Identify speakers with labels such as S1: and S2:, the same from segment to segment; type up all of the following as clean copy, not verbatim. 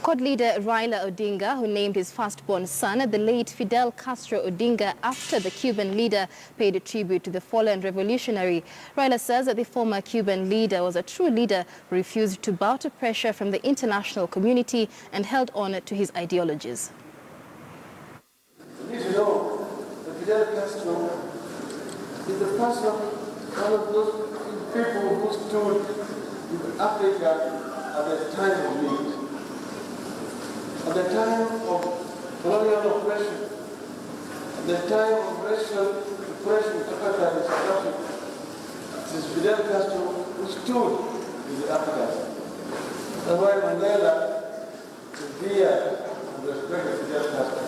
S1: CORD leader Raila Odinga, who named his firstborn son, the late Fidel Castro Odinga, after the Cuban leader, paid a tribute to the fallen revolutionary. Raila says that the former Cuban leader was a true leader who refused to bow to pressure from the international community and held on to his ideologies.
S2: You need to know that Fidel Castro is the person, one of those people who stood with Africa at the time of need. At the time of colonial oppression, at the time of racial oppression, apartheid in South Africa, it is Fidel Castro who stood with the Africans. That's why Mandela revered and respected Fidel Castro.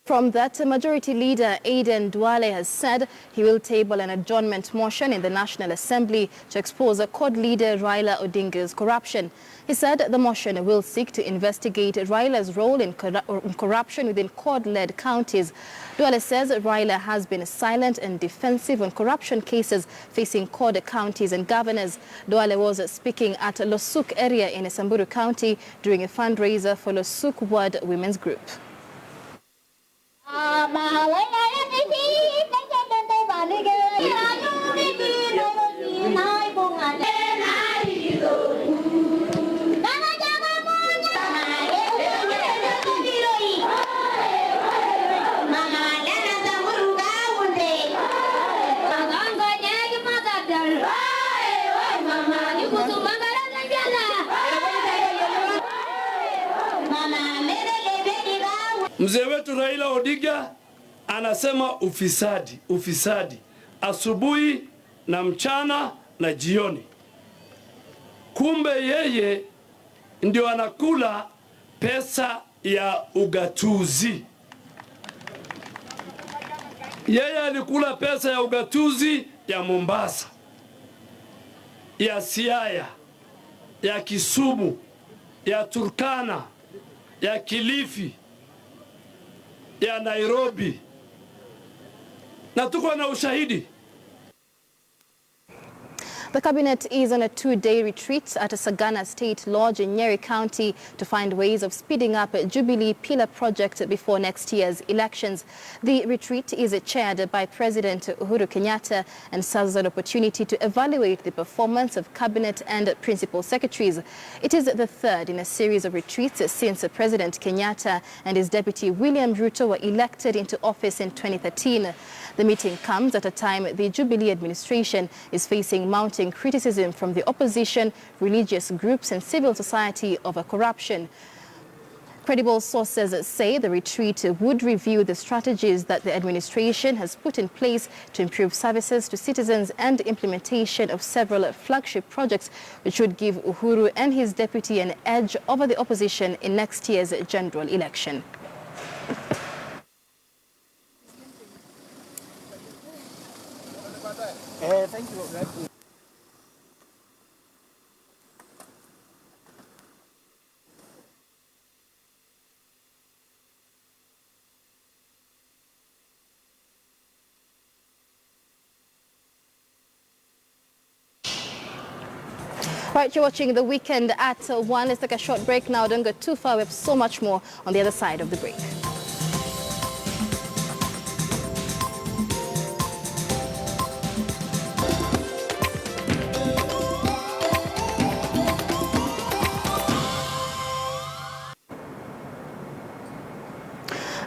S1: From that, Majority Leader Aden Duale has said he will table an adjournment motion in the National Assembly to expose CORD leader Raila Odinga's corruption. He said the motion will seek to investigate Raila's role in corruption within CORD-led counties. Duale says Raila has been silent and defensive on corruption cases facing CORD counties and governors. Duale was speaking at Losuk area in Samburu County during a fundraiser for Losuk Ward Women's Group.
S3: Mzee wetu Raila Odinga anasema ufisadi, ufisadi, asubuhi na mchana na jioni. Kumbe yeye ndio anakula pesa ya ugatuzi. Yeye alikula pesa ya ugatuzi ya Mombasa, ya Siaya, ya Kisumu, ya Turkana, ya Kilifi, ya Nairobi. Na tuko na ushahidi.
S1: The cabinet is on a two-day retreat at a Sagana State Lodge in Nyeri County to find ways of speeding up a Jubilee Pillar project before next year's elections. The retreat is chaired by President Uhuru Kenyatta and serves as an opportunity to evaluate the performance of cabinet and principal secretaries. It is the third in a series of retreats since President Kenyatta and his deputy William Ruto were elected into office in 2013. The meeting comes at a time the Jubilee administration is facing mounting criticism from the opposition, religious groups and civil society over corruption. Credible sources say the retreat would review the strategies that the administration has put in place to improve services to citizens and implementation of several flagship projects which would give Uhuru and his deputy an edge over the opposition in next year's general election.
S4: Thank you.
S1: Right, you're watching The Weekend at 1. Let's take a short break now. Don't go too far. We have so much more on the other side of the break.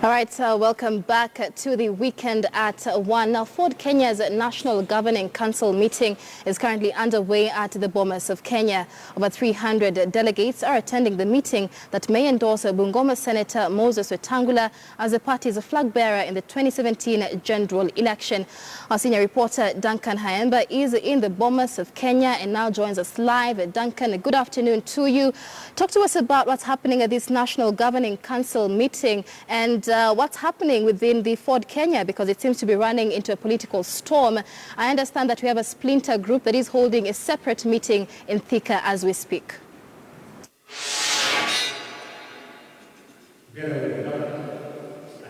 S1: All right, welcome back to The Weekend at 1. Now, Ford Kenya's National Governing Council meeting is currently underway at the Bomas of Kenya. Over 300 delegates are attending the meeting that may endorse Bungoma Senator Moses Wetangula as the party's flag bearer in the 2017 general election. Our senior reporter Duncan Haemba is in the Bomas of Kenya and now joins us live. Duncan, good afternoon to you. Talk to us about what's happening at this National Governing Council meeting and what's happening within the Ford Kenya, because it seems to be running into a political storm. I understand that we have a splinter group that is holding a separate meeting in Thika as we speak.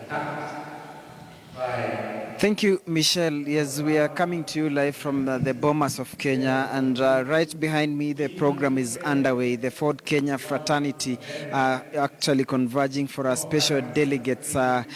S5: Attacked by Thank you, Michelle. Yes, we are coming to you live from the Bomas of Kenya, and right behind me, the program is underway. The Ford Kenya fraternity are actually converging for a special delegates, a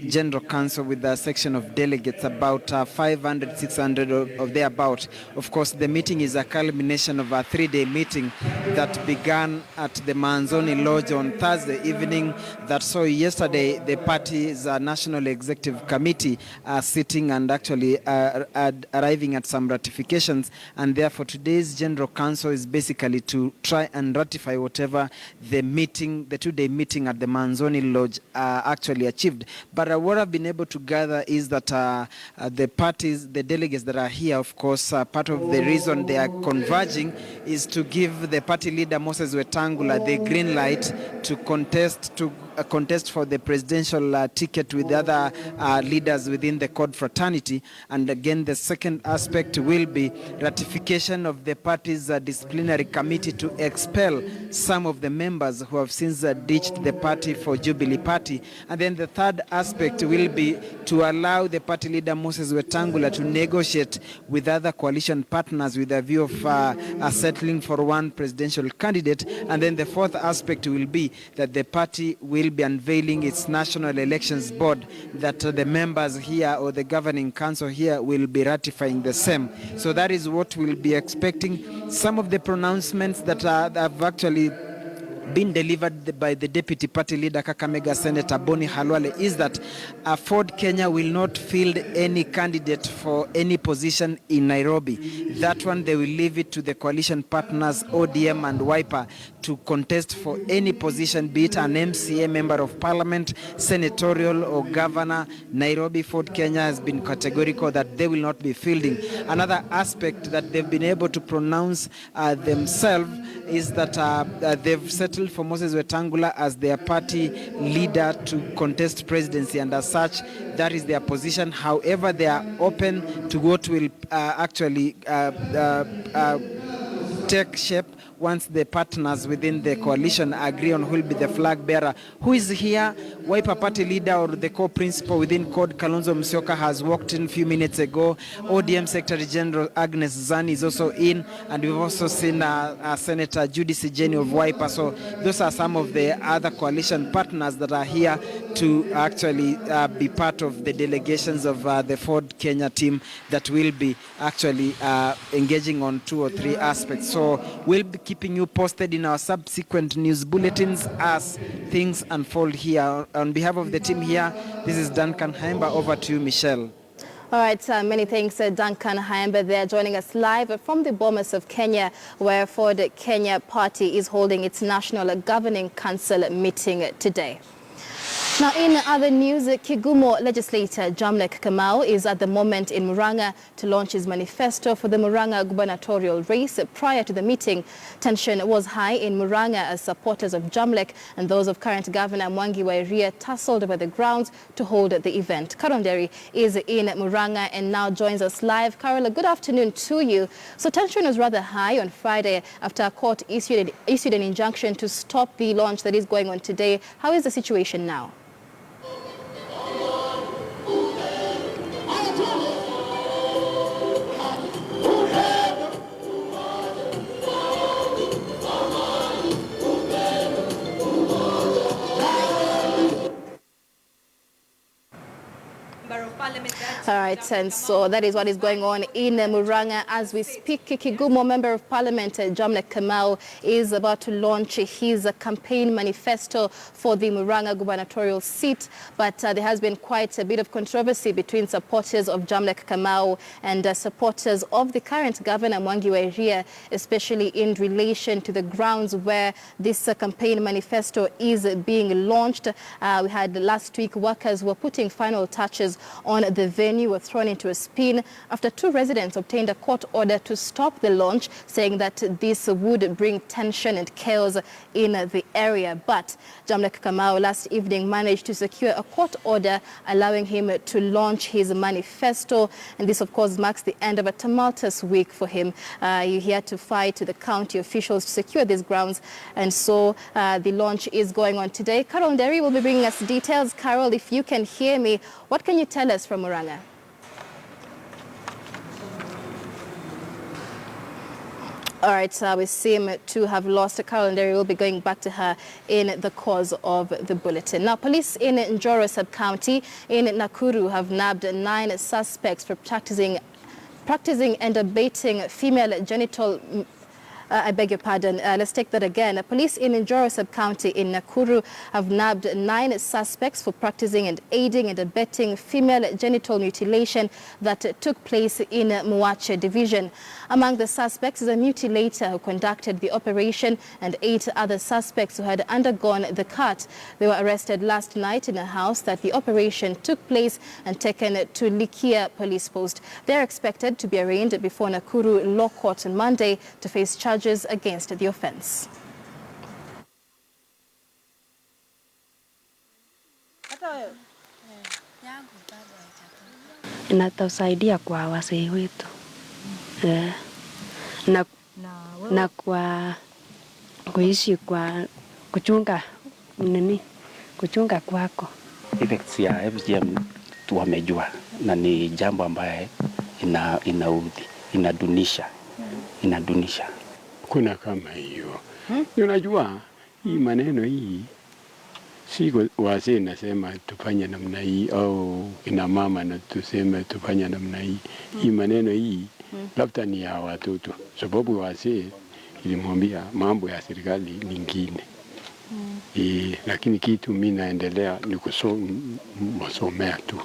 S5: general council with a section of delegates, about 500, 600 of thereabout. Of course, the meeting is a culmination of a 3-day meeting that began at the Manzoni Lodge on Thursday evening. That saw yesterday the party's National Executive Committee sitting and actually arriving at some ratifications, and therefore today's General Council is basically to try and ratify whatever the 2-day meeting at the Manzoni Lodge actually achieved. But what I've been able to gather is that the delegates that are here, of course, part of the reason they are converging is to give the party leader Moses Wetangula the green light to contest for the presidential ticket with the other leaders within the CORD fraternity. And again, the second aspect will be ratification of the party's disciplinary committee to expel some of the members who have since ditched the party for Jubilee Party. And then the third aspect will be to allow the party leader Moses Wetangula to negotiate with other coalition partners with a view of settling for one presidential candidate. And then the fourth aspect will be that the party will be unveiling its National Elections Board, that the members here or the governing council here will be ratifying the same. So that is what we'll be expecting. Some of the pronouncements that have actually been delivered by the Deputy Party Leader Kakamega Senator Boni Halwale is that Ford Kenya will not field any candidate for any position in Nairobi. That one they will leave it to the coalition partners ODM and Wiper to contest for any position, be it an MCA, Member of Parliament, senatorial or governor. Nairobi Ford Kenya has been categorical that they will not be fielding. Another aspect that they've been able to pronounce themselves is that they've settled for Moses Wetangula as their party leader to contest presidency, and as such, that is their position. However, they are open to what will actually take shape once the partners within the coalition agree on who will be the flag bearer. Who is here? Wiper Party leader or the co-principal within CORD, Kalonzo Musyoka, has walked in a few minutes ago. ODM Secretary General Agnes Zani is also in, and we've also seen Senator Judy Sijeni of Wiper. So those are some of the other coalition partners that are here to actually be part of the delegations of the Ford Kenya team that will be actually engaging on 2 or 3 aspects. So we'll be keeping you posted in our subsequent news bulletins as things unfold here. On behalf of the team here, this is Duncan Haimba. Over to you, Michelle.
S1: All right, many thanks, Duncan Haimba there, joining us live from the Bomas of Kenya, where Ford Kenya Party is holding its National Governing Council meeting today. Now, in other news, Kigumo legislator Jamlek Kamau is at the moment in Murang'a to launch his manifesto for the Murang'a gubernatorial race. Prior to the meeting, tension was high in Murang'a as supporters of Jamlek and those of current Governor Mwangi wa Iria tussled over the grounds to hold the event. Carol Nderi is in Murang'a and now joins us live. Carol, good afternoon to you. So tension was rather high on Friday after a court issued an injunction to stop the launch that is going on today. How is the situation now? All right, and so that is what is going on in Murang'a as we speak. Kigumo Member of Parliament Jamlek Kamau is about to launch his campaign manifesto for the Murang'a gubernatorial seat, but there has been quite a bit of controversy between supporters of Jamlek Kamau and supporters of the current Governor Mwangi wa Iria, especially in relation to the grounds where this campaign manifesto is being launched. We had last week workers were putting final touches on the venue, were thrown into a spin after 2 residents obtained a court order to stop the launch, saying that this would bring tension and chaos in the area. But Jamlek Kamau last evening managed to secure a court order allowing him to launch his manifesto, and this of course marks the end of a tumultuous week for him. He had to fight the county officials to secure these grounds, and so the launch is going on today. Carol Nderi will be bringing us details. Carol, if you can hear me, what can you tell us from Murang'a? All right, we seem to have lost Carol Nderi. We'll be going back to her in the course of the bulletin. Now, police in Njoro sub-county in Nakuru have nabbed 9 suspects for practicing and abating female genital... I beg your pardon. Let's take that again. Police in Njoro sub-county in Nakuru have nabbed 9 suspects for practicing and aiding and abetting female genital mutilation that took place in Muache division. Among the suspects is a mutilator who conducted the operation and 8 other suspects who had undergone the cut. They were arrested last night in a house that the operation took place and taken to Likia police post. They are expected to be arraigned before Nakuru Law Court on Monday to face charges against the offense.
S6: Inatusaidia kwa wazee wetu na kwa kuishi kwa kuchunga kwako.
S7: Effects ya FGM wamejua na ni jambo ambaye inaudhi, inadunisha.
S8: Kuna kama hiyo. Unajua hii maneno hii si wazee nasema tufanye namna hii au kina mama na tuseme tufanye namna hii. Hii maneno hii labda ni ya watoto. Sababu wazee ilimwambia mambo ya serikali nyingine. Lakini kitu mimi naendelea ni kusomea tu.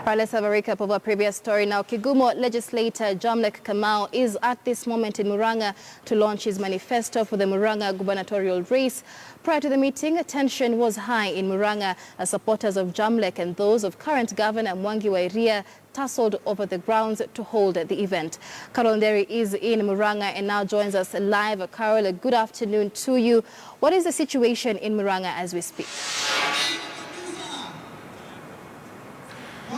S1: All right, let's have a recap of our previous story now. Kigumo legislator Kamau is at this moment in Murang'a to launch his manifesto for the Murang'a gubernatorial race. Prior to the meeting, tension was high in Murang'a as supporters of Jamlek and those of current Governor Mwangi wa Iria tussled over the grounds to hold the event. Carol Nderi is in Murang'a and now joins us live. Carol, good afternoon to you. What is the situation in Murang'a as we speak?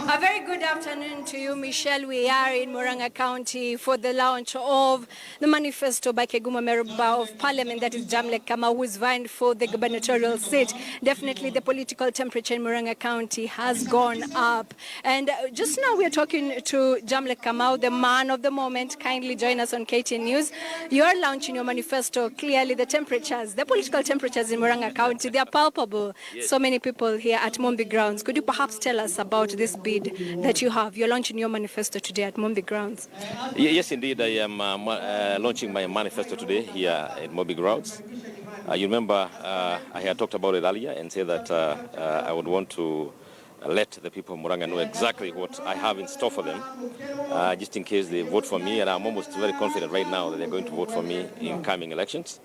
S9: A very good afternoon to you, Michelle. We are in Murang'a County for the launch of the manifesto by Kigumo Member of Parliament, that is Jamlek Kamau, who is vying for the gubernatorial seat. Definitely the political temperature in Murang'a County has gone up. And just now we are talking to Jamlek Kamau, the man of the moment. Kindly join us on KTN News. You are launching your manifesto. Clearly the temperatures, the political temperatures in Murang'a County, they are palpable. Yes. So many people here at Mombi Grounds. Could you perhaps tell us about this bid that you have? You're launching your manifesto today at Mombi Grounds.
S10: Yes, indeed. I am launching my manifesto today here at Mombi Grounds. You remember I had talked about it earlier and said that I would want to let the people of Murang'a know exactly what I have in store for them, just in case they vote for me. And I'm almost very confident right now that they're going to vote for me in coming elections.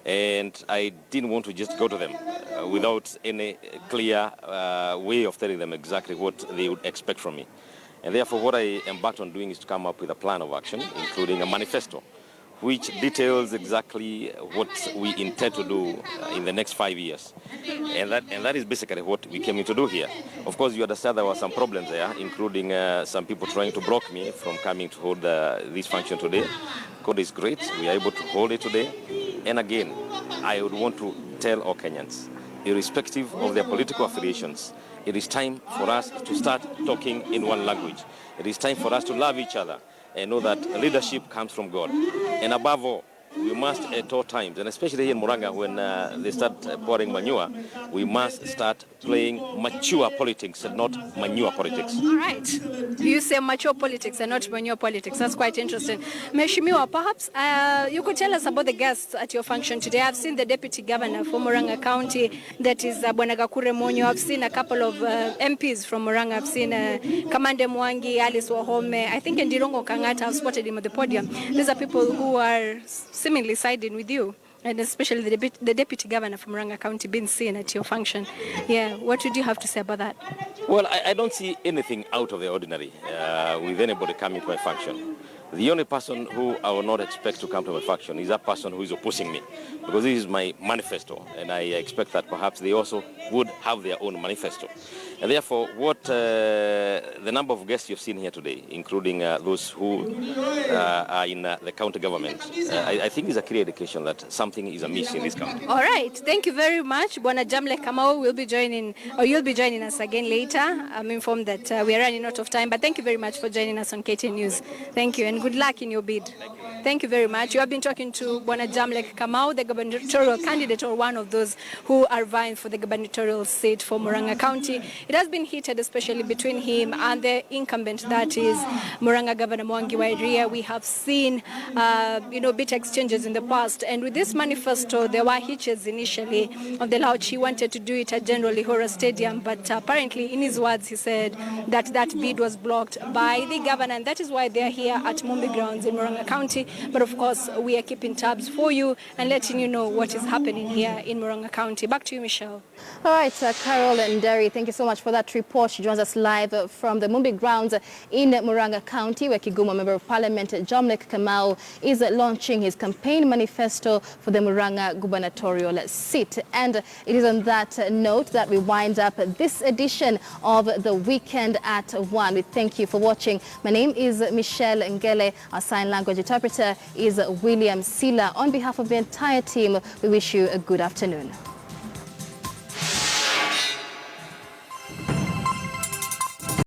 S10: And I didn't want to just go to them without any clear way of telling them exactly what they would expect from me. And therefore, what I embarked on doing is to come up with a plan of action, including a manifesto, which details exactly what we intend to do in the next 5 years. And that is basically what we came in to do here. Of course, you understand there were some problems there, including some people trying to block me from coming to hold this function today. God is great. We are able to hold it today. And again, I would want to tell all Kenyans, irrespective of their political affiliations, it is time for us to start talking in one language. It is time for us to love each other and know that leadership comes from God. And above all, we must at all times, and especially here in Murang'a, when they start pouring manure, we must start playing mature politics and not manure politics.
S9: All right. You say mature politics and not manure politics. That's quite interesting. Mheshimiwa, perhaps you could tell us about the guests at your function today. I've seen the Deputy Governor from Murang'a County, that is Bwana Gakure Monyo. I've seen a couple of MPs from Murang'a. I've seen Kamande Mwangi, Alice Wahome. I think Ndirongo Kangata, I've spotted him at the podium. These are people who are seemingly siding with you, and especially the Deputy Governor from Murang'a County being seen at your function. Yeah, what would you have to say about that?
S10: Well, I don't see anything out of the ordinary with anybody coming to my function. The only person who I will not expect to come to my function is that person who is opposing me. because this is my manifesto, and I expect that perhaps they also would have their own manifesto. And therefore, what the number of guests you've seen here today, including those who are in the county government, I think is a clear indication that something is amiss in this country.
S9: All right, thank you very much. Bwana Jamle Kamau will be joining, or you'll be joining us again later. I'm informed that we are running out of time, but thank you very much for joining us on KTN News. Thank you, and good luck in your bid. Thank you very much. You have been talking to Bwana Jamle Kamau, the gubernatorial candidate, or one of those who are vying for the gubernatorial seat for Murang'a County. It has been heated, especially between him and the incumbent, that is Murang'a Governor Mwangi wa Iria. We have seen, bit exchanges in the past, and with this manifesto, there were hitches initially on the launch. He wanted to do it at General Ihora Stadium, but apparently, in his words, he said that that bid was blocked by the governor, and that is why they are here at Mumbi Grounds in Murang'a County. But of course, we are keeping tabs for you and letting you know what is happening here in Murang'a County. Back to you, Michelle.
S1: All right, Carol and Derry, thank you so much for that report. She joins us live from the Mumbi Grounds in Murang'a County, where Kigoma Member of Parliament Jamle Kamau is launching his campaign manifesto for the Murang'a gubernatorial seat. And it is on that note that we wind up this edition of The Weekend at 1. We thank you for watching. My name is Michelle Ngele. Our sign language interpreter is William Sila. On behalf of the entire team, we wish you a good afternoon.